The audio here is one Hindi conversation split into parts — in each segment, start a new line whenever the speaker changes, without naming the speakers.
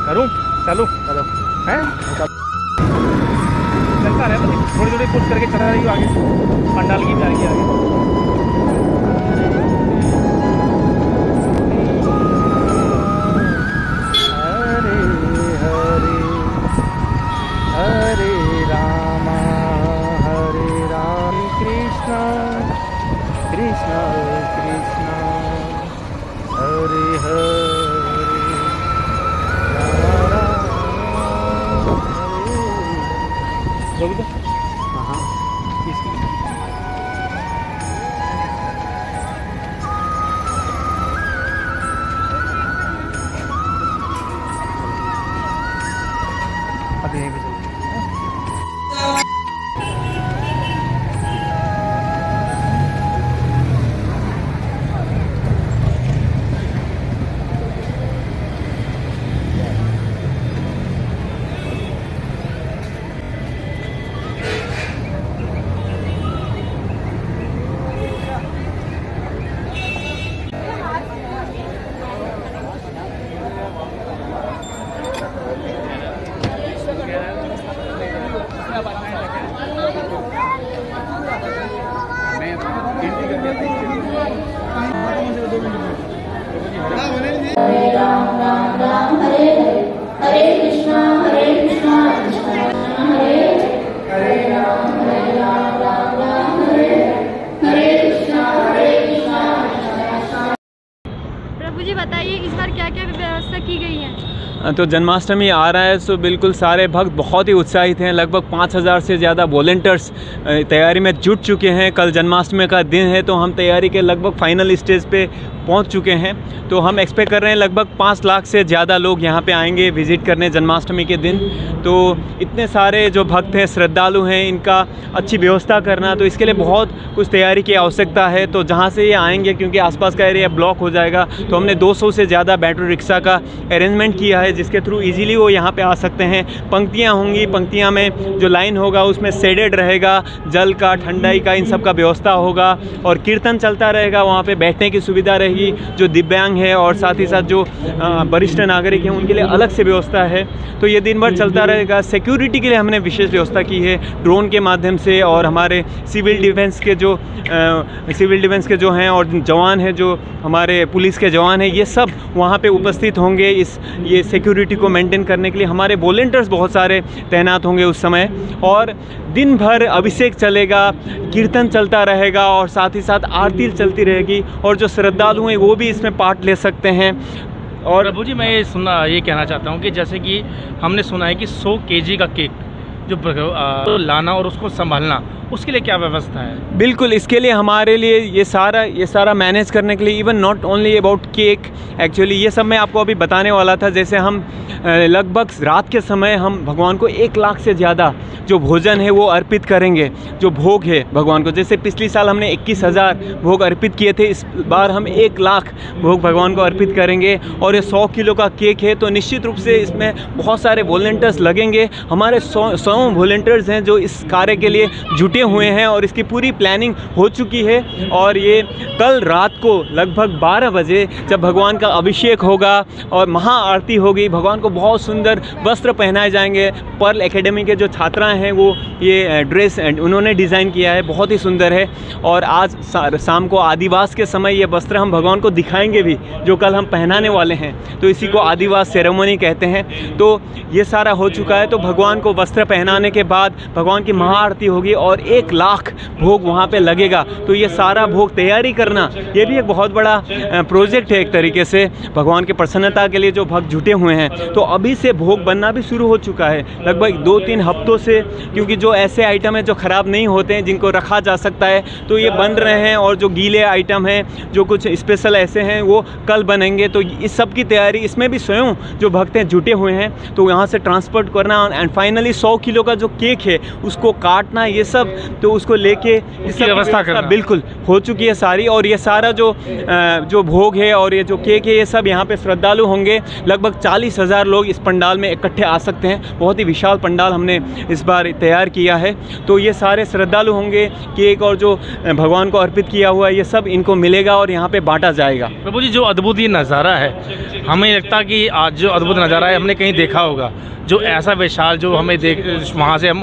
करूँ? चलो
चलो
हैं चलता रहे, थोड़ी थोड़ी पुश करके चला रही हो आगे, पंडाल की जा रही है आगे।
कृष्ण कृष्ण हरे हरे
हाँ अब यहीं पे चलते हैं।
हरे राम राम राम हरे हरे, हरे कृष्णा कृष्णा कृष्णा हरे हरे, हरे राम राम राम हरे हरे, हरे कृष्णा कृष्णा कृष्णा।
प्रभु जी बताइए इस बार क्या क्या व्यवस्था की गई है?
तो जन्माष्टमी आ रहा है, तो बिल्कुल सारे भक्त बहुत ही उत्साहित हैं। लगभग 5000 से ज़्यादा वॉलंटियर्स तैयारी में जुट चुके हैं। कल जन्माष्टमी का दिन है, तो हम तैयारी के लगभग फाइनल स्टेज पे पहुंच चुके हैं। तो हम एक्सपेक्ट कर रहे हैं लगभग 5 लाख से ज़्यादा लोग यहाँ पे आएंगे विज़िट करने जन्माष्टमी के दिन। तो इतने सारे जो भक्त हैं, श्रद्धालु हैं, इनका अच्छी व्यवस्था करना, तो इसके लिए बहुत कुछ तैयारी की आवश्यकता है। तो जहाँ से ये आएंगे, क्योंकि आसपास का एरिया ब्लॉक हो जाएगा, तो हमने 200 से ज़्यादा बैटरी रिक्शा का अरेंजमेंट किया है, जिसके थ्रू ईजिली वो यहाँ पे आ सकते हैं। पंक्तियाँ होंगी, पंक्तियाँ में जो लाइन होगा उसमें शेडेड रहेगा, जल का, ठंडाई का, इन सब का व्यवस्था होगा। और कीर्तन चलता रहेगा, वहाँ पे बैठने की सुविधा रहेगी। जो दिव्यांग है और साथ ही साथ जो वरिष्ठ नागरिक हैं, उनके लिए अलग से व्यवस्था है। तो ये दिन भर चलता रहेगा। सिक्योरिटी के लिए हमने विशेष व्यवस्था की है ड्रोन के माध्यम से, और हमारे सिविल डिफेंस के जो हैं और जवान हैं, जो हमारे पुलिस के जवान हैं, ये सब वहाँ पे उपस्थित होंगे ये सिक्योरिटी को मेंटेन करने के लिए। हमारे वॉलंटियर्स बहुत सारे तैनात होंगे उस समय, और दिन भर अभिषेक चलेगा, कीर्तन चलता रहेगा, और साथ ही साथ आरती चलती रहेगी। और जो श्रद्धालु हैं वो भी इसमें पार्ट ले सकते हैं। और
प्रभु जी मैं ये कहना चाहता हूँ कि जैसे कि हमने सुना है कि 100 kg का केक जो लाना और उसको संभालना, उसके लिए क्या व्यवस्था है?
बिल्कुल, इसके लिए हमारे लिए ये सारा मैनेज करने के लिए, even not only about cake, actually ये सब मैं आपको अभी बताने वाला था। जैसे हम लगभग रात के समय हम भगवान को 1 लाख से ज़्यादा जो भोजन है वो अर्पित करेंगे, जो भोग है भगवान को। जैसे पिछली साल हमने 21,000 भोग अर्पित किए थे, इस बार हम 1 लाख भोग भगवान को अर्पित करेंगे। और ये 100 किलो का केक है, तो निश्चित रूप से इसमें बहुत सारे वॉलंटियर्स लगेंगे। हमारे 100 वॉलंटियर्स हैं जो इस कार्य के लिए जुटे हुए हैं, और इसकी पूरी प्लानिंग हो चुकी है। और ये कल रात को लगभग 12 बजे जब भगवान का अभिषेक होगा और महाआरती होगी, भगवान को बहुत सुंदर वस्त्र पहनाए जाएंगे। पर्ल एकेडमी के जो छात्राएं हैं वो ये ड्रेस उन्होंने डिज़ाइन किया है, बहुत ही सुंदर है। और आज शाम को आदिवास के समय ये वस्त्र हम भगवान को दिखाएंगे भी, जो कल हम पहनाने वाले हैं। तो इसी को आदिवास सेरेमनी कहते हैं। तो ये सारा हो चुका है। तो भगवान को वस्त्र पहनाने के बाद भगवान की महाआरती होगी और 1 लाख भोग वहाँ पे लगेगा। तो ये सारा भोग तैयारी करना, ये भी एक बहुत बड़ा प्रोजेक्ट है एक तरीके से, भगवान की प्रसन्नता के लिए जो भक्त जुटे हुए हैं। तो अभी से भोग बनना भी शुरू हो चुका है, लगभग 2-3 हफ्तों से, क्योंकि जो ऐसे आइटम हैं जो ख़राब नहीं होते हैं, जिनको रखा जा सकता है, तो ये बन रहे हैं। और जो गीले आइटम हैं, जो कुछ स्पेशल ऐसे हैं, वो कल बनेंगे। तो इस सब की तैयारी, इसमें भी स्वयं जो भक्त हैं जुटे हुए हैं, तो यहाँ से ट्रांसपोर्ट करना, एंड फाइनली 100 किलो का जो केक है उसको काटना, ये सब तो उसको लेके इस
व्यवस्था करना
बिल्कुल हो चुकी है सारी। और ये सारा जो भोग है और ये जो केक है, ये सब यहाँ पे श्रद्धालु होंगे। लगभग 40,000 लोग इस पंडाल में इकट्ठे आ सकते हैं। बहुत ही विशाल पंडाल हमने इस बार तैयार किया है। तो ये सारे श्रद्धालु होंगे, केक और जो भगवान को अर्पित किया हुआ है ये सब इनको मिलेगा और यहाँ पे बांटा जाएगा।
प्रभु जी, जो अद्भुत ये नज़ारा है, हमें लगता कि आज जो अद्भुत नज़ारा है हमने कहीं देखा होगा, जो ऐसा विशाल जो हमें वहाँ से हम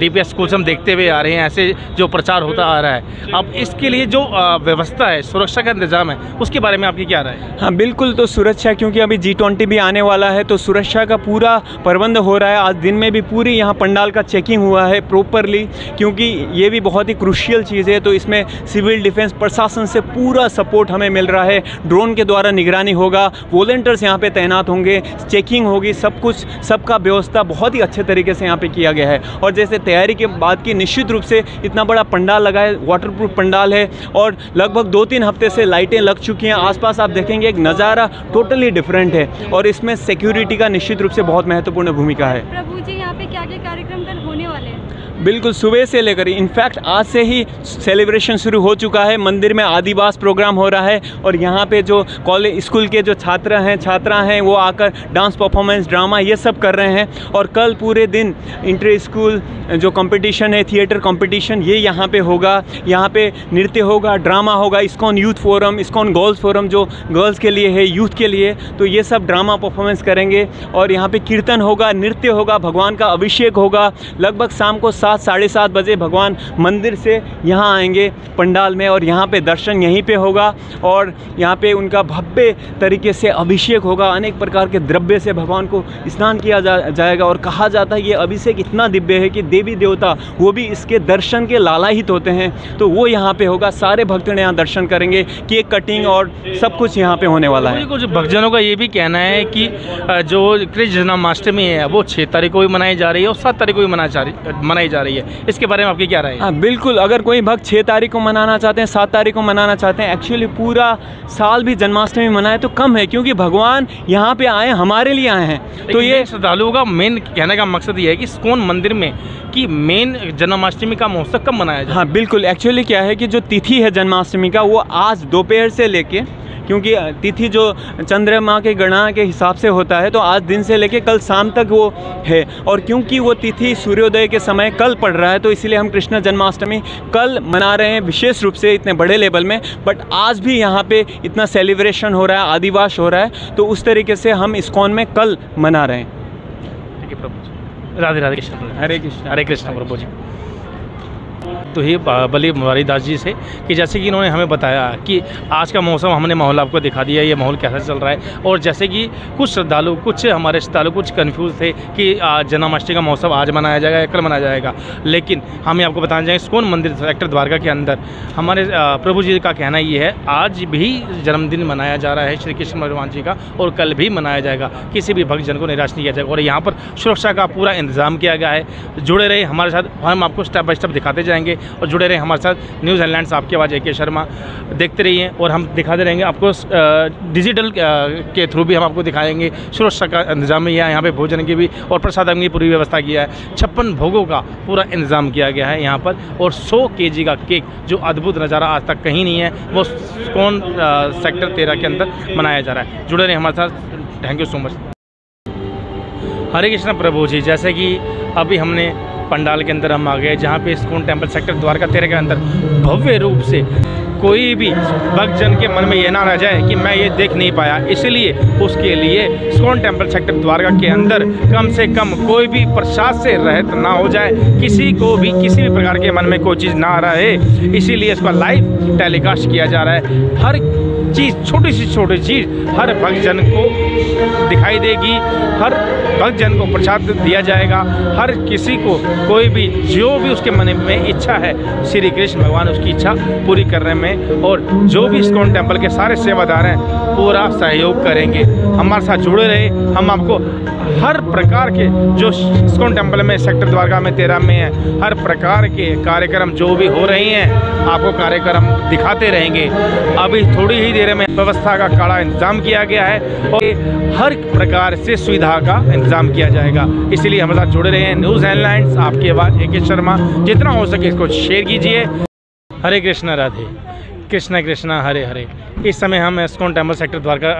DPS स्कूल से हम देखते हुए आ रहे हैं, ऐसे जो प्रचार होता आ रहा है। अब इसके लिए जो व्यवस्था है, सुरक्षा का इंतजाम है, उसके बारे में आपकी क्या राय है?
हाँ बिल्कुल, तो सुरक्षा, क्योंकि अभी G20 भी आने वाला है तो सुरक्षा का पूरा प्रबंध हो रहा है। आज दिन में भी पूरी यहाँ पंडाल का चेकिंग हुआ है प्रॉपरली, क्योंकि ये भी बहुत ही क्रूशियल चीज़ है। तो इसमें सिविल डिफेंस प्रशासन से पूरा सपोर्ट हमें मिल रहा है। ड्रोन के द्वारा निगरानी होगा, वॉलंटियर्स यहाँ पे तैनात होंगे, चेकिंग होगी, सब कुछ सबका व्यवस्था बहुत ही अच्छे तरीके से यहाँ पे किया गया है। और जैसे तैयारी के बाद की निश्चित रूप से इतना बड़ा पंडाल लगा है, वाटरप्रूफ पंडाल है और लगभग 2-3 हफ्ते से लाइटें लग चुकी हैं। आसपास आप देखेंगे एक नज़ारा टोटली डिफरेंट है और इसमें सिक्योरिटी का निश्चित रूप से बहुत महत्वपूर्ण भूमिका है।
प्रभु जी, यहाँ पे क्या क्या कार्यक्रम कल होने वाले हैं?
बिल्कुल, सुबह से लेकर इनफैक्ट आज से ही सेलिब्रेशन शुरू हो चुका है। मंदिर में आदिवास प्रोग्राम हो रहा है और यहाँ पे जो कॉलेज स्कूल के जो छात्रा हैं वो आकर डांस परफॉर्मेंस, ड्रामा ये सब कर रहे हैं। और कल पूरे दिन इंटर स्कूल जो कंपटीशन है, थिएटर कंपटीशन, ये यहाँ पे होगा। यहाँ पे नृत्य होगा, ड्रामा होगा, ISKCON youth forum, ISKCON girls forum जो गर्ल्स के लिए है, यूथ के लिए, तो ये सब ड्रामा परफॉर्मेंस करेंगे। और यहाँ पे कीर्तन होगा, नृत्य होगा, भगवान का अभिषेक होगा। लगभग शाम को 7-7:30 बजे भगवान मंदिर से यहाँ आएंगे पंडाल में और यहाँ पे दर्शन यहीं पे होगा। और यहाँ पे उनका भव्य तरीके से अभिषेक होगा, अनेक प्रकार के द्रव्य से भगवान को स्नान किया जाएगा। और कहा जाता है ये अभिषेक इतना दिव्य है कि देवी देवता वो भी इसके दर्शन के लालायित होते हैं। तो वो यहाँ पे होगा, सारे भक्तजन यहाँ दर्शन करेंगे, केक कटिंग और सब कुछ यहाँ पे होने वाला है।
कुछ भक्तजनों का ये भी कहना है कि जो कृष्ण जन्माष्टमी है वो 6 तारीख को भी मनाई जा रही है और 7 तारीख को भी मनाई जा रही है। इसके बारे में आपकी क्या राय है?
हाँ बिल्कुल, अगर कोई भक्त 6 तारीख को मनाना चाहते हैं, 7 तारीख को मनाना चाहते हैं, एक्चुअली पूरा साल भी जन्माष्टमी मनाए तो कम है, क्योंकि भगवान यहाँ पे आए, हमारे लिए आए हैं। तो ये
श्रद्धालुओं का मेन कहने का मकसद ये है कि इस्कॉन मंदिर में कि मेन जन्माष्टमी का महोत्सव कब मनाया जाए?
हाँ बिल्कुल, एक्चुअली क्या है कि जो तिथि है जन्माष्टमी का वो आज दोपहर से लेके, क्योंकि तिथि जो चंद्रमा के गणना के हिसाब से होता है, तो आज दिन से लेके कल शाम तक वो है। और क्योंकि वो तिथि सूर्योदय के समय कल पड़ रहा है तो इसीलिए हम कृष्ण जन्माष्टमी कल मना रहे हैं, विशेष रूप से इतने बड़े लेवल में। बट आज भी यहाँ पे इतना सेलिब्रेशन हो रहा है, आदिवास हो रहा है, तो उस तरीके से हम इस्कॉन में कल मना रहे हैं।
ठीक है प्रभु जी, राधे राधे कृष्ण।
हरे कृष्ण,
हरे कृष्ण प्रभु जी। तो ये बली मुरारी दास जी से कि जैसे कि इन्होंने हमें बताया कि आज का मौसम हमने माहौल आपको दिखा दिया, ये माहौल कैसा चल रहा है। और जैसे कि कुछ हमारे श्रद्धालु कुछ कन्फ्यूज़ थे कि जन्माष्टमी का मौसम आज मनाया जाएगा या कल मनाया जाएगा, लेकिन हमें आपको बताना चाहेंगे इस्कॉन मंदिर सेक्टर द्वारका के अंदर हमारे प्रभु जी का कहना ये है, आज भी जन्मदिन मनाया जा रहा है श्री कृष्ण भगवान जी का और कल भी मनाया जाएगा। किसी भी भक्तजन को निराश नहीं किया जाएगा और यहाँ पर सुरक्षा का पूरा इंतजाम किया गया है। जुड़े रहे हमारे साथ, हम आपको स्टेप बाय स्टेप दिखाते जाएंगे और जुड़े रहे हमारे साथ। न्यूज़ हेडलाइंस आपकी आवाज़ AK शर्मा देखते रहिए और हम दिखाते रहेंगे आपको। डिजिटल के थ्रू भी हम आपको दिखाएंगे। सुरक्षा का इंतजाम है यहाँ पे, भोजन की भी और प्रसादम की पूरी व्यवस्था किया है। 56 भोगों का पूरा इंतजाम किया गया है यहाँ पर और 100 kg का केक, जो अद्भुत नज़ारा आज तक कहीं नहीं है, वो इस्कॉन सेक्टर 13 के अंदर मनाया जा रहा है। जुड़े रहे हमारे साथ। Thank you so much. Hare Krishna प्रभु जी, जैसे कि अभी हमने पंडाल के अंदर हम आ गए जहाँ पे इस्कॉन टेम्पल सेक्टर द्वारका 13 के अंदर भव्य रूप से कोई भी भक्तजन के मन में ये ना रह जाए कि मैं ये देख नहीं पाया, इसलिए उसके लिए इस्कॉन टेम्पल सेक्टर द्वारका के अंदर कम से कम कोई भी प्रसाद से रहित ना हो जाए, किसी को भी किसी भी प्रकार के मन में कोई चीज़ ना रहे, इसीलिए इसका लाइव टेलीकास्ट किया जा रहा है। हर चीज़, छोटी सी छोटी चीज़ हर भक्तजन को दिखाई देगी, हर भक्तजन को प्रसाद दिया जाएगा। हर किसी को कोई भी जो भी उसके मन में इच्छा है, श्री कृष्ण भगवान उसकी इच्छा पूरी करने में और जो भी इस्कॉन टेम्पल के सारे सेवादार हैं पूरा सहयोग करेंगे। हमारे साथ जुड़े रहे, हम आपको हर प्रकार के जो इस्कॉन टेम्पल में सेक्टर द्वारका में 13 में है, हर प्रकार के कार्यक्रम जो भी हो रही हैं आपको कार्यक्रम दिखाते रहेंगे। अभी थोड़ी ही देर डेरे में व्यवस्था का कड़ा इंतजाम किया गया है और हर प्रकार से सुविधा का इंतजाम किया जाएगा। इसीलिए हमारे साथ जुड़े रहे हैं न्यूज़ हेडलाइंस, आपकी आवाज़ AK शर्मा। जितना हो सके इसको शेयर कीजिए। हरे कृष्णा राधे कृष्णा कृष्णा हरे हरे। इस समय हम इस्कॉन टेम्पल सेक्टर द्वारका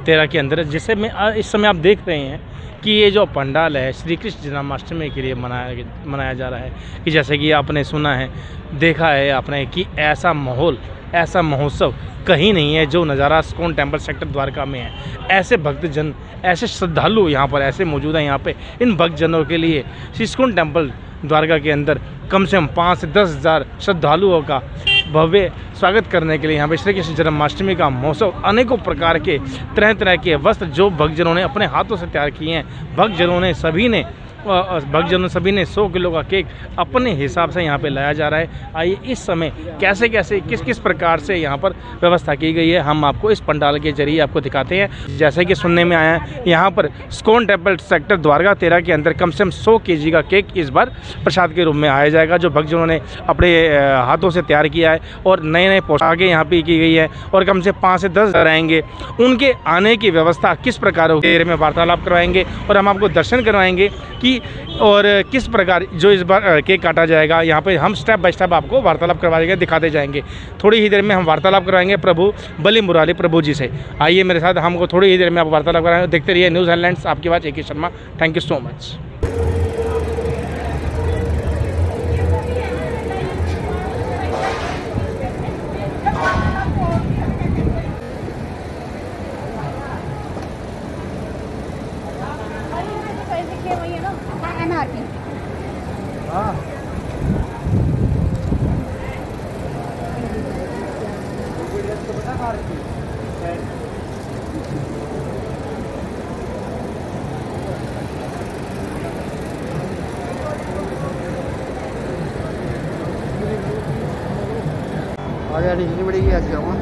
13 के अंदर, जिसे में इस समय आप देख रहे हैं कि ये जो पंडाल है श्री कृष्ण जन्माष्टमी के लिए मनाया जा रहा है। कि जैसे कि आपने सुना है, देखा है आपने कि ऐसा माहौल, ऐसा महोत्सव कहीं नहीं है जो नज़ारा इस्कॉन टेम्पल सेक्टर द्वारका में है। ऐसे भक्तजन, ऐसे श्रद्धालु यहाँ पर ऐसे मौजूद हैं। यहाँ पे इन भक्तजनों के लिए इस्कॉन टेम्पल द्वारका के अंदर कम से कम 5 से 10 हज़ार श्रद्धालुओं का भव्य स्वागत करने के लिए यहाँ पे श्री कृष्ण जन्माष्टमी का महोत्सव, अनेकों प्रकार के तरह तरह के वस्त्र जो भक्तजनों ने अपने हाथों से तैयार किए हैं। भक्तजनों सभी ने 100 किलो का केक अपने हिसाब से यहाँ पे लाया जा रहा है। आइए इस समय कैसे कैसे किस प्रकार से यहाँ पर व्यवस्था की गई है हम आपको इस पंडाल के जरिए आपको दिखाते हैं। जैसे कि सुनने में आया है, यहाँ पर इस्कॉन टेम्पल सेक्टर द्वारका 13 के अंदर कम से कम 100 kg का केक इस बार प्रसाद के रूप में आया जाएगा, जो भक्तजनों ने अपने हाथों से तैयार किया है। और नए नए पोशाकें यहाँ पर की गई है और कम से 5 से 10 रहेंगे। उनके आने की व्यवस्था किस प्रकार होगी में वार्तालाप करवाएंगे और हम आपको दर्शन करवाएंगे कि और किस प्रकार जो इस बार केक काटा जाएगा। यहाँ पे हम स्टेप बाय स्टेप आपको वार्तालाप करवाएंगे, दिखाते जाएंगे। थोड़ी ही देर में हम वार्तालाप करवाएंगे प्रभु बलि मुरारी प्रभु जी से। आइए मेरे साथ, हमको थोड़ी ही देर में आप वार्तालाप कराएंगे। देखते रहिए न्यूज़ हेडलाइंस, आपकी बात AK Sharma. Thank you so much.
आगे डिस्ट्री बड़ी की आज जाऊँगा।